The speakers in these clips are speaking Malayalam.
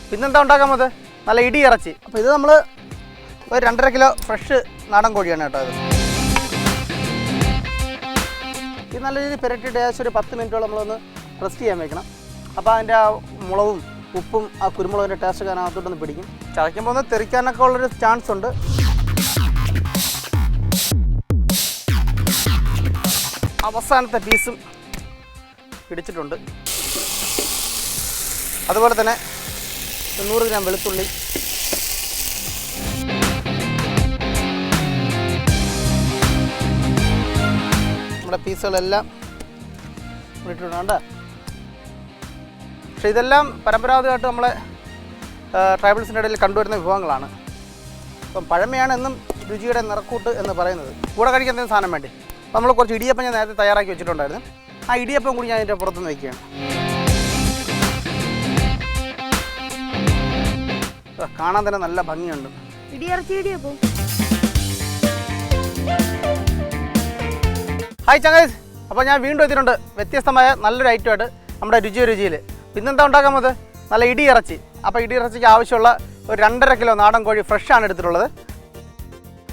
പിന്നെന്താ ഉണ്ടാക്കാൻ പോകുന്നത്? നല്ല ഇടിയിറച്ചി. അപ്പോൾ ഇത് നമ്മൾ ഒരു 2.5 കിലോ ഫ്രഷ് നാടൻ കോഴിയാണ് കേട്ടോ. ഇത് നല്ല രീതിയിൽ പുരട്ടിയിട്ട് ഏകദേശം ഒരു 10 മിനിറ്റോളം നമ്മളൊന്ന് റെസ്റ്റ് ചെയ്യാൻ വെക്കണം. അപ്പോൾ അതിൻ്റെ ആ മുളകും ഉപ്പും ആ കുരുമുളകിൻ്റെ ടേസ്റ്റൊക്കെ അതിനകത്തോട്ടൊന്ന് പിടിക്കും. ചതയ്ക്കുമ്പോൾ ഒന്ന് തെറിക്കാനൊക്കെ ഉള്ളൊരു ചാൻസ് ഉണ്ട്. അവസാനത്തെ പീസും പിടിച്ചിട്ടുണ്ട്. അതുപോലെ തന്നെ 100 ഗ്രാം വെളുത്തുള്ളി, നമ്മുടെ പീസുകളെല്ലാം ഇട്ടിട്ടുണ്ട്. പക്ഷേ ഇതെല്ലാം പരമ്പരാഗതമായിട്ട് നമ്മളെ ട്രൈബൽസിൻ്റെ ഇടയിൽ കണ്ടുവരുന്ന വിഭവങ്ങളാണ്. അപ്പം പഴമയാണ് എന്നും രുചിയുടെ നിറക്കൂട്ട് എന്ന് പറയുന്നത്. കൂടെ കഴിക്കാൻ എന്തെങ്കിലും സാധനം വേണ്ടി അപ്പോൾ നമ്മൾ കുറച്ച് ഇടിയപ്പം ഞാൻ നേരത്തെ തയ്യാറാക്കി വെച്ചിട്ടുണ്ടായിരുന്നു. ആ ഇടിയപ്പം കൂടി ഞാൻ ഇതിൻ്റെ പുറത്തുനിന്ന് വയ്ക്കുകയാണ്. കാണാൻ തന്നെ നല്ല ഭംഗിയുണ്ട്. ഹായ് ചങ്ങായിസ്, അപ്പോൾ ഞാൻ വീണ്ടും എത്തിയിട്ടുണ്ട് വ്യത്യസ്തമായ നല്ലൊരു ഐറ്റമായിട്ട് നമ്മുടെ രുചിയിൽ. പിന്നെന്താ ഉണ്ടാക്കാൻ പോകുന്നത്? നല്ല ഇടിയിറച്ചി. അപ്പോൾ ഇടിയിറച്ചിക്ക് ആവശ്യമുള്ള ഒരു 2.5 കിലോ നാടൻ കോഴി ഫ്രഷാണ് എടുത്തിട്ടുള്ളത്.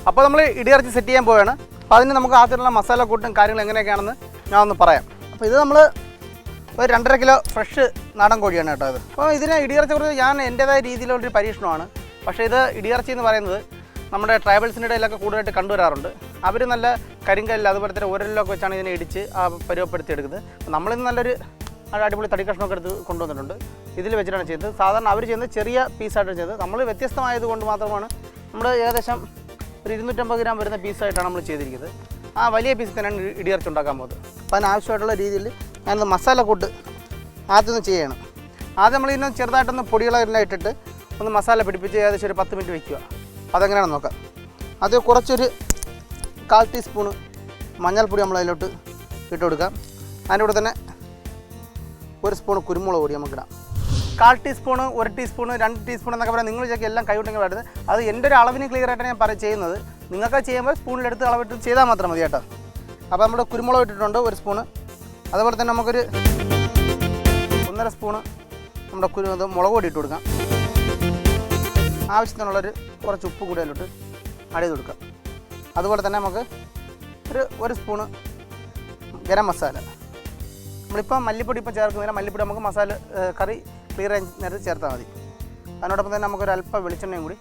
അപ്പോൾ നമ്മൾ ഇടിയിറച്ചി സെറ്റ് ചെയ്യാൻ പോവുകയാണ്. അപ്പോൾ അതിന് നമുക്ക് ആദ്യമുള്ള മസാല കൂട്ടും കാര്യങ്ങളും എങ്ങനെയൊക്കെയാണെന്ന് ഞാൻ ഒന്ന് പറയാം. അപ്പോൾ ഇത് നമ്മൾ ഒരു 2.5 കിലോ ഫ്രഷ് നാടൻ കോഴിയാണ് കേട്ടോ ഇത്. അപ്പോൾ ഇതിന് ഇടിയിറച്ചി കുറിച്ച് ഞാൻ എൻ്റേതായ രീതിയിലുള്ളൊരു പരീക്ഷണമാണ്. പക്ഷേ ഇത് ഇടിയിറച്ചി എന്ന് പറയുന്നത് നമ്മുടെ ട്രൈബൽസിൻ്റെ ഇടയിലൊക്കെ കൂടുതലായിട്ട് കണ്ടുവരാറുണ്ട്. അവർ നല്ല കരിങ്കല്ല് അതുപോലെ തന്നെ ഉരലിലൊക്കെ വെച്ചാണ് ഇതിനെ ഇടിച്ച് പരുവപ്പെടുത്തി എടുക്കുന്നത്. നമ്മളിന്ന് നല്ലൊരു അടിപൊളി തടി കഷ്ണമൊക്കെ എടുത്ത് കൊണ്ടുവന്നിട്ടുണ്ട്. ഇതിൽ വെച്ചിട്ടാണ് ചെയ്തത്. സാധാരണ അവർ ചെയ്യുന്നത് ചെറിയ പീസായിട്ടാണ് ചെയ്തത്. നമ്മൾ വ്യത്യസ്തമായത് കൊണ്ട് മാത്രമാണ് നമ്മൾ ഏകദേശം ഒരു 250 ഗ്രാം വരുന്ന പീസായിട്ടാണ് നമ്മൾ ചെയ്തിരിക്കുന്നത്. ആ വലിയ പീസ് തന്നെയാണ് ഇടിയിറച്ചി ഉണ്ടാക്കാൻ പോകുന്നത്. അപ്പോൾ അതിനാവശ്യമായിട്ടുള്ള രീതിയിൽ ഞാനൊന്ന് മസാല കൂട്ട് ആദ്യം ഒന്ന് ചെയ്യണം. ആദ്യം നമ്മളിന്ന് ചെറുതായിട്ടൊന്ന് പൊടികളെല്ലാം ഇട്ടിട്ട് ഒന്ന് മസാല പിടിപ്പിച്ച് ഏകദേശം ഒരു 10 മിനിറ്റ് വയ്ക്കുക. അതെങ്ങനെയാണെന്ന് നോക്കാം. അത് കുറച്ചൊരു 1/4 ടീസ്പൂണ് മഞ്ഞൾപ്പൊടി നമ്മൾ അതിലോട്ട് ഇട്ട് കൊടുക്കാം. അതിൻ്റെ കൂടെ തന്നെ 1 സ്പൂൺ കുരുമുളക് പൊടി നമുക്കിടാം. 1/4 ടീസ്പൂണ്, 1 ടീസ്പൂണ്, 2 ടീസ്പൂൺ എന്നൊക്കെ പറയാം. നിങ്ങൾ ചെക്ക് എല്ലാം കൈവിട്ടെങ്കിൽ വരുന്നത്. അത് എൻ്റെ ഒരു അളവിന് ക്ലിയർ ആയിട്ടാണ് ഞാൻ ചെയ്യുന്നത്. നിങ്ങൾക്ക് ചെയ്യുമ്പോൾ സ്പൂണിലെടുത്ത് അളവിട്ട് ചെയ്താൽ മാത്രം മതി കേട്ടോ. അപ്പോൾ നമ്മുടെ കുരുമുളക് ഇട്ടിട്ടുണ്ട് 1 സ്പൂണ്. അതുപോലെ തന്നെ നമുക്കൊരു 1.5 സ്പൂണ് നമ്മുടെ മുളക് പൊടി ഇട്ട് കൊടുക്കാം. ആവശ്യത്തിനുള്ളൊരു കുറച്ച് ഉപ്പ് കൂടി അതിലോട്ട് ആഡ് ചെയ്ത് കൊടുക്കാം. അതുപോലെ തന്നെ നമുക്ക് ഒരു സ്പൂണ് ഗരം മസാല. നമ്മളിപ്പോൾ മല്ലിപ്പൊടി ചേർക്കുന്നില്ല. മല്ലിപ്പൊടി നമുക്ക് മസാല കറി ക്ലിയർ ആയി നേരത്തെ ചേർത്താൽ മതി. അതിനോടൊപ്പം തന്നെ നമുക്കൊരു അല്പം വെളിച്ചെണ്ണയും കൂടി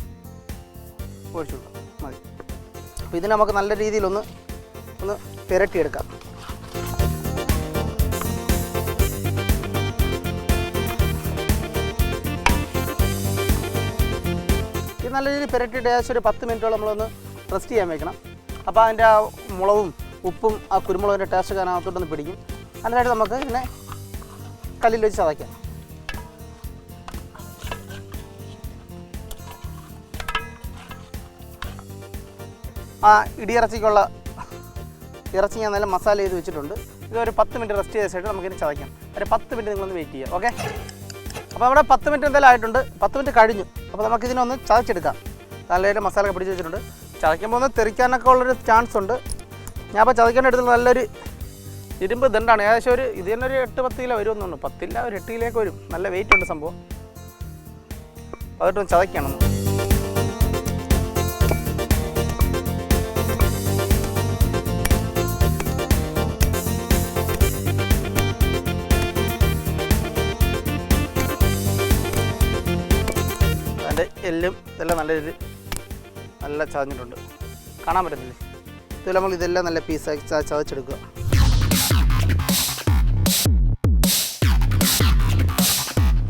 ഒഴിച്ചു കൊടുക്കാം മതി. അപ്പോൾ ഇതിന് നമുക്ക് നല്ല രീതിയിലൊന്ന് പുരട്ടിയെടുക്കാം. ഇത് നല്ല രീതിയിൽ പുരട്ടിയിട്ട് ഏകദേശം ഒരു 10 മിനിറ്റോളം നമ്മളൊന്ന് റെസ്റ്റ് ചെയ്യാൻ വെക്കണം. അപ്പോൾ അതിൻ്റെ ആ മുളകും ഉപ്പും ആ കുരുമുളകിൻ്റെ ടേസ്റ്റ് അതിനകത്തോട്ടൊന്ന് പിടിക്കും. അതിനായിട്ട് നമുക്ക് ഇതിനെ കല്ലിൽ വെച്ച് ചതയ്ക്കാം. ആ ഇടിയിറച്ചിക്കുള്ള ഇറച്ചി ഞാൻ നല്ല മസാല ചെയ്ത് വെച്ചിട്ടുണ്ട്. ഇതൊരു 10 മിനിറ്റ് റെസ്റ്റ് ചെയ്ത ശേഷം നമുക്കിനി ചതയ്ക്കാം. ഒരു 10 മിനിറ്റ് നിങ്ങളൊന്ന് വെയിറ്റ് ചെയ്യാം. ഓക്കെ, അപ്പോൾ നമ്മുടെ 10 മിനിറ്റ് എന്തായാലും ആയിട്ടുണ്ട്. 10 മിനിറ്റ് കഴിഞ്ഞു. അപ്പോൾ നമുക്കിതിനൊന്ന് ചതച്ചെടുക്കാം. നല്ല മസാല ഒക്കെ പിടിച്ച് വെച്ചിട്ടുണ്ട്. ചതയ്ക്കുമ്പോൾ ഒന്ന് തെറിക്കാനൊക്കെ ഉള്ളൊരു ചാൻസ് ഉണ്ട്. ഞാൻ അപ്പോൾ ചതയ്ക്കാൻ എടുത്തുള്ള നല്ലൊരു ഇരുമ്പ് ദണ്ടാണ്. ഏകദേശം ഇത് തന്നെ ഒരു 8-10 കിലോ വരുമെന്നുണ്ട്. 10 ഇല്ല, ഒരു 8 കിലോയൊക്കെ വരും. നല്ല വെയിറ്റ് ഉണ്ട് സംഭവം. അതിട്ടൊന്ന് ചതയ്ക്കണം. അതിൻ്റെ എല്ലും ഇതെല്ലാം നല്ല രീതിയിൽ നല്ല ചതഞ്ഞിട്ടുണ്ട്. കാണാൻ പറ്റുന്നില്ലേ? ഇതുപോലെ നമ്മൾ ഇതെല്ലാം നല്ല പീസാക്കി ചതച്ചെടുക്കുക.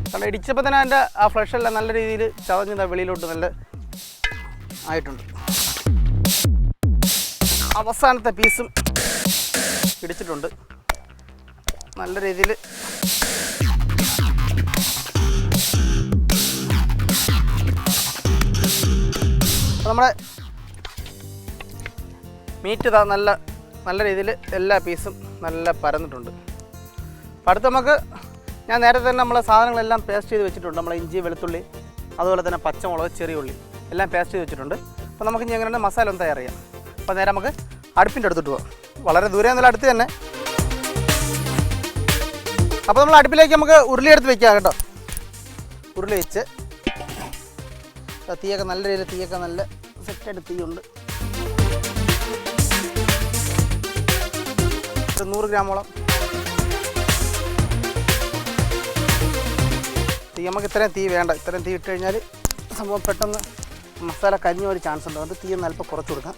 കാരണം ഇടിച്ചപ്പോൾ തന്നെ അതിൻ്റെ ആ ഫ്ലഷെല്ലാം നല്ല രീതിയിൽ ചതഞ്ഞ വെളിയിലോട്ട് നല്ല ആയിട്ടുണ്ട്. അവസാനത്തെ പീസും ഇടിച്ചിട്ടുണ്ട് നല്ല രീതിയിൽ. നമ്മുടെ മീറ്റ് നല്ല രീതിയിൽ എല്ലാ പീസും നല്ല പരന്നിട്ടുണ്ട്. അപ്പോൾ അടുത്ത് നമുക്ക് ഞാൻ നേരത്തെ തന്നെ നമ്മളെ സാധനങ്ങളെല്ലാം പേസ്റ്റ് ചെയ്ത് വെച്ചിട്ടുണ്ട്. നമ്മളെ ഇഞ്ചി, വെളുത്തുള്ളി, അതുപോലെ തന്നെ പച്ചമുളക്, ചെറിയ ഉള്ളി എല്ലാം പേസ്റ്റ് ചെയ്ത് വെച്ചിട്ടുണ്ട്. അപ്പോൾ നമുക്ക് ഇനി എങ്ങനെയാണ് മസാല ഒന്ന് തയ്യാറിയാം. അപ്പോൾ നേരെ നമുക്ക് അടുപ്പിൻ്റെ അടുത്തിട്ട് പോകാം. വളരെ ദൂരെ ഒന്നുമില്ല, അടുത്ത് തന്നെ. അപ്പോൾ നമ്മൾ അടുപ്പിലേക്ക് നമുക്ക് ഉരുളി എടുത്ത് വെക്കാം കേട്ടോ. ഉരുളി വെച്ച് തീയൊക്കെ നല്ല രീതിയിൽ തീയൊക്കെ നല്ല സെറ്റായിട്ട് തീയുണ്ട്. 100 ഗ്രാമോളം തീ. നമുക്ക് ഇത്രയും തീ വേണ്ട. ഇത്രയും തീ ഇട്ട് കഴിഞ്ഞാൽ സംഭവം പെട്ടെന്ന് മസാല കരിഞ്ഞ ഒരു ചാൻസ് ഉണ്ട്. അത് തീ ഒന്ന് അല്പം കുറച്ച് കൊടുക്കാം.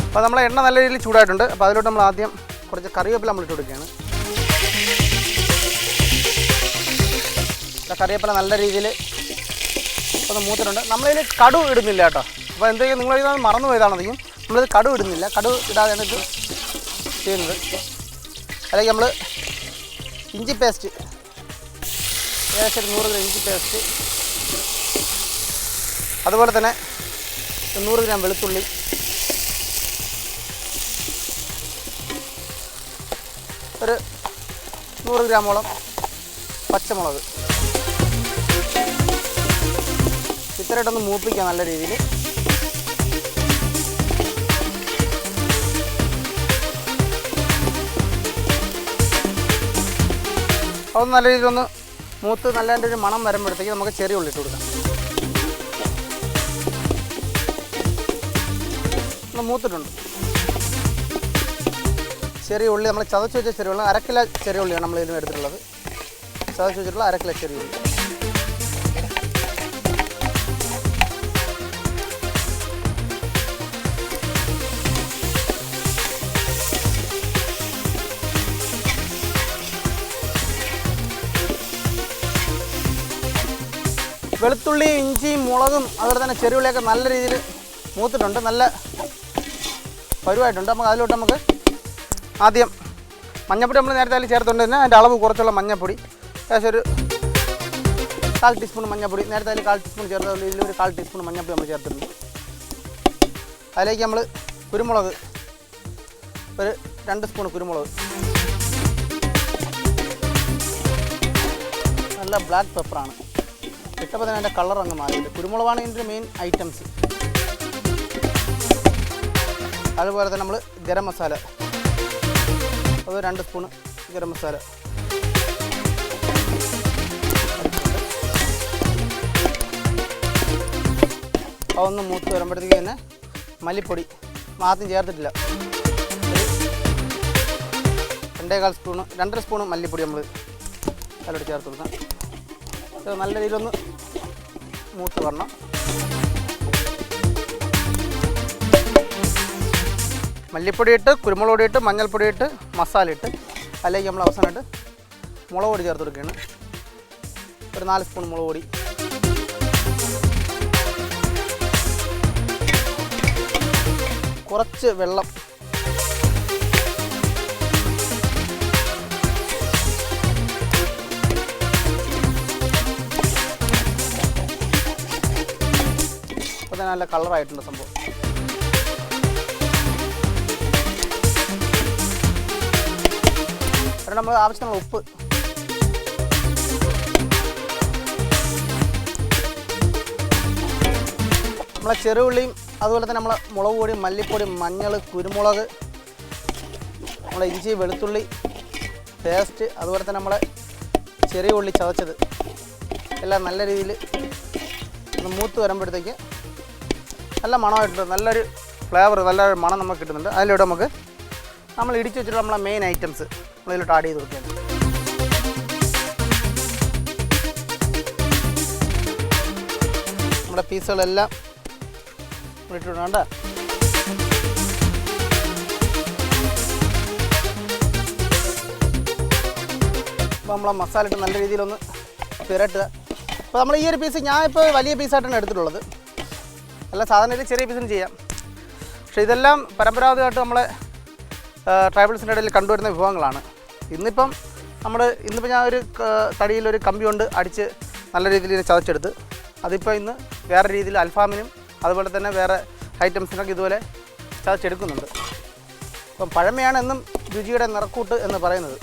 അപ്പോൾ നമ്മളെ എണ്ണ നല്ല രീതിയിൽ ചൂടായിട്ടുണ്ട്. അപ്പോൾ അതിലോട്ട് നമ്മൾ ആദ്യം കുറച്ച് കറിവേപ്പില നമ്മൾ ഇട്ട് കൊടുക്കുകയാണ്. കറിവേപ്പില നല്ല രീതിയിൽ ഒന്ന് മൂത്തിട്ടുണ്ട്. നമ്മളിതിൽ കടു ഇടുന്നില്ല കേട്ടോ. അപ്പോൾ എന്തെങ്കിലും നിങ്ങളിത് മറന്നു പോയതാണെന്നെങ്കിൽ നമ്മളിത് കടു ഇടുന്നില്ല. കടു ഇടാതെയാണ് ഇത് ചെയ്യുന്നത്. അല്ലെങ്കിൽ നമ്മൾ ഇഞ്ചി പേസ്റ്റ്, ഏകദേശം 100 ഗ്രാം ഇഞ്ചി പേസ്റ്റ്, അതുപോലെ തന്നെ 100 ഗ്രാം വെളുത്തുള്ളി, ഒരു 100 ഗ്രാമോളം പച്ചമുളക്, ഇത്രയായിട്ടൊന്ന് മൂപ്പിക്കാം നല്ല രീതിയിൽ. അതൊന്ന് നല്ല രീതിയിലൊന്ന് മൂത്ത് നല്ല എൻ്റെ ഒരു മണം വരുമ്പോഴത്തേക്ക് നമുക്ക് ചെറിയ ഉള്ളി ഇട്ട് കൊടുക്കാം. ഒന്ന് മൂത്തിട്ടുണ്ട്. ചെറിയ ഉള്ളി നമ്മൾ ചതച്ച് വെച്ച ചെറിയ ഉള്ളി, 1/2 കിലോ ചെറിയ ഉള്ളിയാണ് നമ്മളിതിന് എടുത്തിട്ടുള്ളത്. ചതച്ച് വെച്ചിട്ടുള്ള 1/2 കിലോ ചെറിയ ഉള്ളി. വെളുത്തുള്ളി, ഇഞ്ചിയും മുളകും അതുപോലെ തന്നെ ചെറിയുള്ളിയൊക്കെ നല്ല രീതിയിൽ മൂത്തിട്ടുണ്ട്. നല്ല പരുവായിട്ടുണ്ട്. നമുക്ക് അതിലോട്ട് നമുക്ക് ആദ്യം മഞ്ഞൾപ്പൊടി നമ്മൾ നേരത്തെ അതിൽ ചേർത്തുകൊണ്ട് തന്നെ അതിൻ്റെ അളവ് കുറച്ചുള്ള മഞ്ഞൾപ്പൊടി, ഏകദേശം ഒരു 1/4 ടീസ്പൂൺ മഞ്ഞൾപ്പൊടി. നേരത്തെ അതിൽ 1/4 ടീസ്പൂൺ ചേർത്തതുകൊണ്ട് ഇതിലൊരു 1/4 ടീസ്പൂൺ മഞ്ഞൾപ്പൊടി നമ്മൾ ചേർത്തിട്ടുണ്ട്. അതിലേക്ക് നമ്മൾ കുരുമുളക്, ഒരു 2 സ്പൂൺ കുരുമുളക്, നല്ല ബ്ലാക്ക് പെപ്പറാണ് ഇട്ടപ്പോൾ തന്നെ അതിൻ്റെ കളർ അങ്ങ് മാറിയില്ല. കുരുമുളകാണ് ഇതിൻ്റെ മെയിൻ ഐറ്റംസ്. അതുപോലെ തന്നെ നമ്മൾ ഗരം മസാല, അത് 2 സ്പൂൺ ഗരം മസാല, അതൊന്ന് മൂത്ത് വരുമ്പോഴത്തേക്ക് തന്നെ മല്ലിപ്പൊടി ആദ്യം ചേർത്തിട്ടില്ല, 2.5 സ്പൂൺ മല്ലിപ്പൊടി നമ്മൾ അതിലോട്ട് ചേർത്ത് കൊടുക്കാം. ഇത് നല്ല രീതിയിലൊന്ന് മൂത്ത് വരണം. മല്ലിപ്പൊടി ഇട്ട്, കുരുമുളക് പൊടി ഇട്ട്, മഞ്ഞൾപ്പൊടി ഇട്ട്, മസാല ഇട്ട്, അല്ലെങ്കിൽ നമ്മൾ അവസാനമായിട്ട് മുളക് പൊടി ചേർത്ത് കൊടുക്കുകയാണ്. ഒരു 4 സ്പൂൺ മുളക് പൊടി, കുറച്ച് വെള്ളം, അപ്പോൾ തന്നെ നല്ല കളറായിട്ടുണ്ട് സംഭവം. അവിടെ നമ്മൾ ആവശ്യമുള്ള ഉപ്പ്, നമ്മളെ ചെറുള്ളിയും അതുപോലെ തന്നെ നമ്മളെ മുളക് പൊടി, മല്ലിപ്പൊടി, മഞ്ഞൾ, കുരുമുളക്, നമ്മളെ ഇഞ്ചി വെളുത്തുള്ളി പേസ്റ്റ്, അതുപോലെ തന്നെ നമ്മളെ ചെറിയ ഉള്ളി ചതച്ചത് എല്ലാം നല്ല രീതിയിൽ ഒന്ന് മൂത്ത് വരുമ്പോഴത്തേക്ക് നല്ല മണമായിട്ടുണ്ട്. നല്ലൊരു ഫ്ലേവർ, നല്ലൊരു മണം നമുക്ക് കിട്ടുന്നുണ്ട്. അതിലൂടെ നമുക്ക് നമ്മൾ ഇടിച്ച് വെച്ചിട്ടുള്ള നമ്മളെ മെയിൻ ഐറ്റംസ് നമ്മളിലോട്ട് ആഡ് ചെയ്ത് കൊടുക്കുകയാണ്. നമ്മുടെ പീസുകളെല്ലാം ഇട്ടിട്ടുണ്ട്. അപ്പോൾ നമ്മളെ മസാല ഇട്ട് നല്ല രീതിയിലൊന്ന് പുരട്ടുക. അപ്പോൾ നമ്മൾ ഈ ഒരു പീസ് ഞാനിപ്പോൾ വലിയ പീസായിട്ടാണ് എടുത്തിട്ടുള്ളത്. അല്ല സാധാരണ ചെറിയ പീസിന് ചെയ്യാം. പക്ഷേ ഇതെല്ലാം പരമ്പരാഗതമായിട്ട് നമ്മളെ ട്രൈബൽസിൻ്റെ ഇടയിൽ കണ്ടുവരുന്ന വിഭവങ്ങളാണ്. ഇന്നിപ്പം ഞാൻ ഒരു തടിയിലൊരു കമ്പി കൊണ്ട് അടിച്ച് നല്ല രീതിയിൽ ചതച്ചെടുത്ത് അതിപ്പോൾ ഇന്ന് വേറെ രീതിയിൽ അൽഫാമിനും അതുപോലെ തന്നെ വേറെ ഐറ്റംസിനൊക്കെ ഇതുപോലെ ചതച്ചെടുക്കുന്നുണ്ട്. അപ്പം പഴമയാണ് എന്നും രുചിയുടെ നിറക്കൂട്ട് എന്ന് പറയുന്നത്.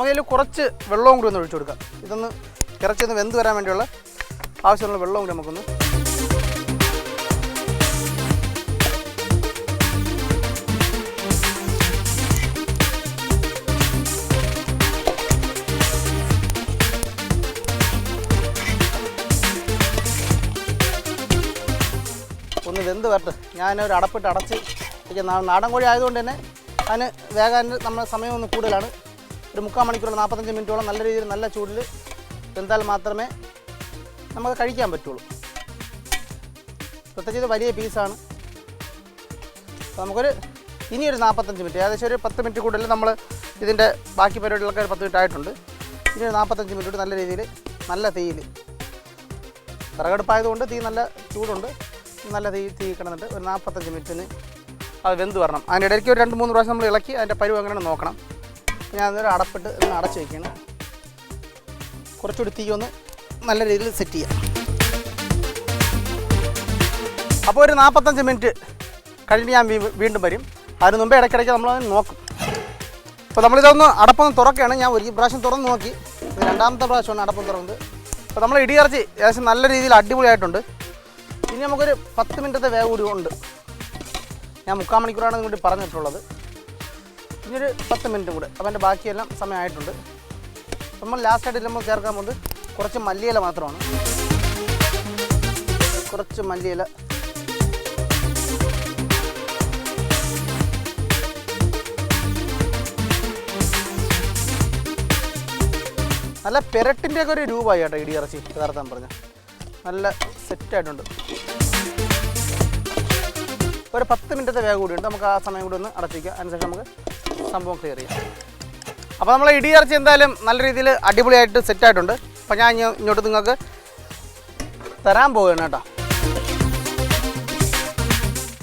നമുക്കതിൽ കുറച്ച് വെള്ളവും കൂടി ഒന്ന് ഒഴിച്ചു കൊടുക്കാം. ഇതൊന്ന് ഇറച്ചൊന്ന് വെന്ത് വരാൻ വേണ്ടിയുള്ള ആവശ്യമുള്ള വെള്ളവും കൂടി നമുക്കൊന്ന് വെന്ത് വരട്ടെ. ഞാനൊരു അടപ്പിട്ട് അടച്ച് നാടൻ കോഴി ആയതുകൊണ്ട് തന്നെ അതിന് വേഗം നമ്മുടെ സമയം ഒന്ന് കൂടുതലാണ്. ഒരു 3/4 മണിക്കൂർ 45 മിനിറ്റോളം നല്ല രീതിയിൽ നല്ല ചൂടിൽ വെന്താൽ മാത്രമേ നമുക്ക് കഴിക്കാൻ പറ്റുള്ളൂ. പ്രത്യേകിച്ച് ഇത് വലിയ പീസാണ്. അപ്പോൾ നമുക്കൊരു ഇനിയൊരു 45 മിനിറ്റ്, ഏകദേശം ഒരു 10 മിനിറ്റ് കൂടുതൽ നമ്മൾ ഇതിൻ്റെ ബാക്കി പരിപാടികളൊക്കെ ഒരു 10 മിനിറ്റ് ആയിട്ടുണ്ട്. ഇനി ഒരു 45 മിനിറ്റ് നല്ല രീതിയിൽ നല്ല തീയിൽ, വിറകടുപ്പായതുകൊണ്ട് തീ നല്ല ചൂടുണ്ട്, നല്ല തീ കിടന്നിട്ട് ഒരു 45 മിനിറ്റിന് അത് വെന്ത് വരണം. അതിൻ്റെ ഇടയ്ക്ക് ഒരു 2-3 പ്രാവശ്യം നമ്മൾ ഇളക്കി അതിൻ്റെ പരുവ് എങ്ങനെയാണ് നോക്കണം. ഞാൻ അതൊരു അടപ്പിട്ട് ഒന്ന് അടച്ച് വയ്ക്കുകയാണ്. കുറച്ചുകൂടി തീ ഒന്ന് നല്ല രീതിയിൽ സെറ്റ് ചെയ്യാം. അപ്പോൾ ഒരു 45 മിനിറ്റ് കഴിഞ്ഞ് ഞാൻ വീണ്ടും വരും. അതിന് മുമ്പേ ഇടയ്ക്കിടയ്ക്ക് നമ്മളത് നോക്കും. അപ്പോൾ നമ്മളിതൊന്ന് അടപ്പൊന്ന് തുറക്കുകയാണ്. ഞാൻ ഒരു പ്രാവശ്യം തുറന്ന് നോക്കി, ഇത് 2ാമത്തെ പ്രാവശ്യമാണ് അടപ്പം തുറന്നത്. അപ്പോൾ നമ്മൾ ഇടിയിറച്ചി ഏകദേശം നല്ല രീതിയിൽ അടിപൊളിയായിട്ടുണ്ട്. ഇനി നമുക്കൊരു 10 മിനിറ്റത്തെ വേവ് കൂടി ഉണ്ട്. ഞാൻ 3/4 മണിക്കൂറാണ് കൂടി പറഞ്ഞിട്ടുള്ളത്. ഇനിയൊരു 10 മിനിറ്റും കൂടെ. അപ്പോൾ എൻ്റെ ബാക്കിയെല്ലാം സമയമായിട്ടുണ്ട്. നമ്മൾ ലാസ്റ്റായിട്ട് നമ്മൾ ചേർക്കാൻ പോകുന്നത് കുറച്ച് മല്ലിയില മാത്രമാണ്. കുറച്ച് മല്ലിയില, നല്ല പെരട്ടിൻ്റെയൊക്കെ ഒരു രൂപമായി കേട്ടോ ഇടിയിറച്ചി യഥാർത്ഥം പറഞ്ഞ നല്ല സെറ്റായിട്ടുണ്ട്. ഒരു 10 മിനിറ്റത്തെ വേഗം കൂടിയുണ്ട്. നമുക്ക് ആ സമയം കൂടി ഒന്ന് അടച്ചിരിക്കുക. അതിനുശേഷം നമുക്ക് സംഭവം ക്ലിയർ ചെയ്യാം. അപ്പോൾ നമ്മൾ ഇടിയിറച്ചി എന്തായാലും നല്ല രീതിയിൽ അടിപൊളിയായിട്ട് സെറ്റായിട്ടുണ്ട്. അപ്പോൾ ഞാൻ ഇങ്ങോട്ട് നിങ്ങൾക്ക് തരാൻ പോവുകയാണ് കേട്ടോ.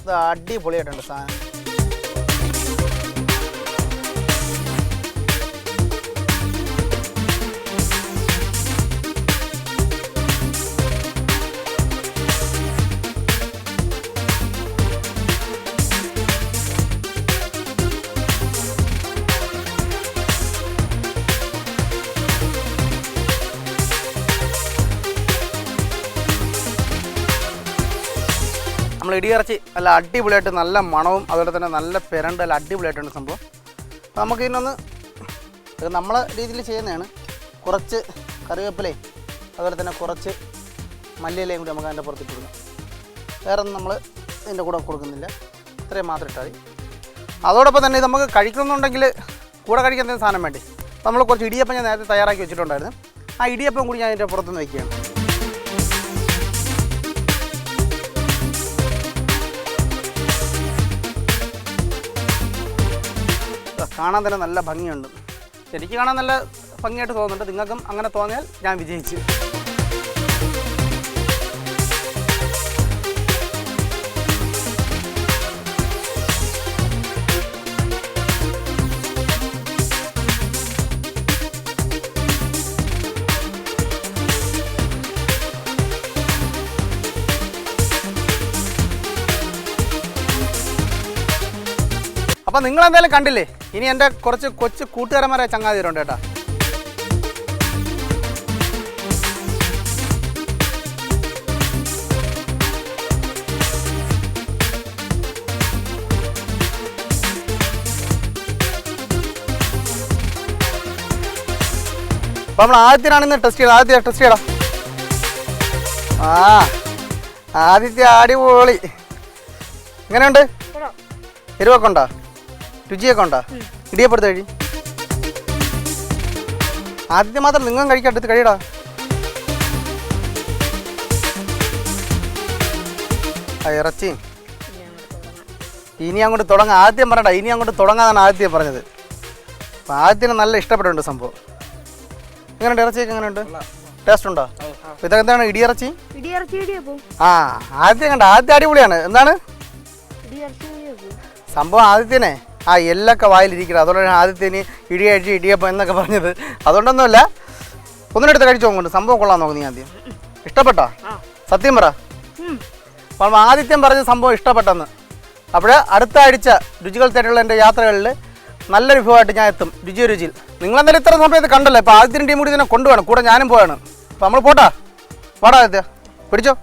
ഇത് അടിപൊളിയായിട്ടുണ്ട് സാധനം. നമ്മൾ ഇടിയിറച്ചി നല്ല അടിപൊളിയായിട്ട് നല്ല മണവും അതുപോലെ തന്നെ നല്ല പെരണ്ട് നല്ല അടിപൊളിയായിട്ടുണ്ട് സംഭവം. അപ്പോൾ നമുക്ക് ഇതിനൊന്ന് നമ്മളെ രീതിയിൽ ചെയ്യുന്നതാണ്. കുറച്ച് കറിവേപ്പിലയും അതുപോലെ തന്നെ കുറച്ച് മല്ലിയിലയും കൂടി നമുക്ക് അതിൻ്റെ പുറത്തിട്ട് കൊടുക്കാം. വേറെ ഒന്നും നമ്മൾ ഇതിൻ്റെ കൂടെ കൊടുക്കുന്നില്ല. ഇത്രയും മാത്രം ഇട്ടാൽ മതി. അതോടൊപ്പം തന്നെ നമുക്ക് കഴിക്കണമെന്നുണ്ടെങ്കിൽ കൂടെ കഴിക്കാൻ എന്തെങ്കിലും സാധനം വേണ്ടി നമ്മൾ കുറച്ച് ഇടിയപ്പം ഞാൻ നേരത്തെ തയ്യാറാക്കി വെച്ചിട്ടുണ്ടായിരുന്നു. ആ ഇടിയപ്പം കൂടി ഞാൻ ഇതിൻ്റെ പുറത്തുനിന്ന് വയ്ക്കുകയാണ്. കാണാൻ തന്നെ നല്ല ഭംഗിയുണ്ട്. എനിക്ക് കാണാൻ നല്ല ഭംഗിയായിട്ട് തോന്നുന്നുണ്ട്. നിങ്ങൾക്കും അങ്ങനെ തോന്നിയാൽ ഞാൻ വിജയിച്ചു. അപ്പം നിങ്ങളെന്തായാലും കണ്ടില്ലേ. ഇനി എൻ്റെ കുറച്ച് കൊച്ചു കൂട്ടുകാരന്മാരെ ചങ്ങാതിരുണ്ട് കേട്ടോ. അപ്പം നമ്മൾ ആദ്യത്തിനാണ് ഇന്ന് ടെസ്റ്റ് ചെയ്തത്. ആദ്യത്തെ ടെസ്റ്റ് ചെയ്യടാ. ആദ്യത്തെ അടിപൊളി. എങ്ങനെയുണ്ട്? എരിവൊക്കെ ഉണ്ടോ? രുചിയൊക്കെ ഉണ്ടോ? ഇടിയപ്പെടുത്ത് കഴി. ആദ്യത്തെ മാത്രം നിങ്ങൾ കഴിക്കട്ടെ, കഴിയടാ. ഇറച്ചിയും ഇനി അങ്ങോട്ട് തുടങ്ങാം. ആദ്യം പറയണ്ട, ഇനി അങ്ങോട്ട് തുടങ്ങാന്നാണ് ആദ്യം പറഞ്ഞത്. അപ്പം ആദ്യം നല്ല ഇഷ്ടപ്പെട്ടുണ്ട് സംഭവം. എങ്ങനെയുണ്ട് ഇറച്ചിയൊക്കെ? എങ്ങനെയുണ്ട്? ടേസ്റ്റ് ഉണ്ടോ? ഇതൊക്കെ എന്താണ്? ഇടിയിറച്ചി. ആദ്യം കണ്ട ആദ്യം അടിപൊളിയാണ്. എന്താണ് സംഭവം? ആദ്യത്തേനെ എല്ലൊക്കെ വായിലിരിക്കണം. അതുകൊണ്ടാണ് ആദ്യത്തേന് ഇടിയഴിച്ച് ഇടിയപ്പം എന്നൊക്കെ പറഞ്ഞത്. അതുകൊണ്ടൊന്നുമല്ല. ഒന്നിനെടുത്ത് കഴിച്ചു നോക്കുന്നുണ്ട്. സംഭവം കൊള്ളാൻ നോക്കും. നീ ആദ്യം ഇഷ്ടപ്പെട്ടോ? സത്യം പറ. അപ്പം ആദിത്യം പറഞ്ഞ സംഭവം ഇഷ്ടപ്പെട്ടെന്ന്. അപ്പോൾ അടുത്ത ആഴ്ച രുചികൾ തേടിയുള്ള എൻ്റെ യാത്രകളിൽ നല്ലൊരു വിഭവമായിട്ട് ഞാൻ എത്തും രുചിയോ രുചിയിൽ. നിങ്ങളെന്തായാലും ഇത്ര സമയത്ത് കണ്ടല്ലോ. ഇപ്പോൾ ആദ്യത്തെ ടീം കൂടി ഇതിനെ കൊണ്ടുപോകണം, കൂടെ ഞാനും പോവാണ്. അപ്പോൾ നമ്മൾ പോട്ടാ, വാടാ ആദിത്യ, പിടിച്ചോ.